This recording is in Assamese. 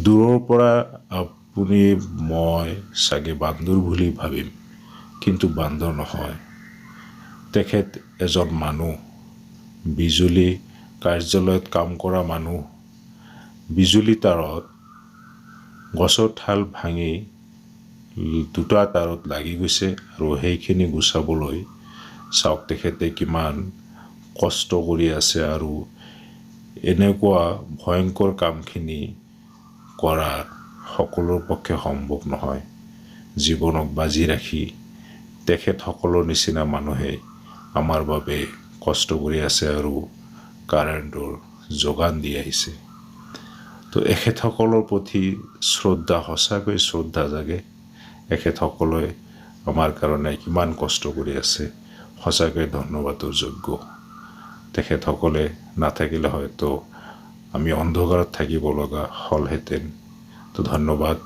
দূৰৰ পৰা আপুনি মই চাগে বান্দৰ বুলি ভাবিম, কিন্তু বান্দৰ নহয়। তেখেত এজন মানুহ, বিজুলী কাৰ্যালয়ত কাম কৰা মানুহ। বিজুলী তাৰত গছৰ ঠাল ভাঙি দুটা তাৰত লাগি গৈছে, আৰু সেইখিনি গুচাবলৈ চাওক তেখেতে কিমান কষ্ট কৰি আছে, আৰু এনেকুৱা ভয়ংকৰ কামখিনি কৰা সকলোৰ পক্ষে সম্ভৱ নহয়। জীৱনক বাজি ৰাখি তেখেতসকলৰ নিচিনা মানুহে আমাৰ বাবে কষ্ট কৰি আছে আৰু কাৰেণ্টৰ যোগান দি আহিছে। তো এখেতসকলৰ প্ৰতি শ্ৰদ্ধা, সঁচাকৈ শ্ৰদ্ধা জাগে। এখেতসকলে আমাৰ কাৰণে কিমান কষ্ট কৰি আছে, সঁচাকৈ ধন্যবাদৰ যোগ্য। তেখেতসকলে নাথাকিলে হয়তো আমি অন্ধকাৰত থাকিব লগা হ'লহেঁতেন। তো ধন্যবাদ।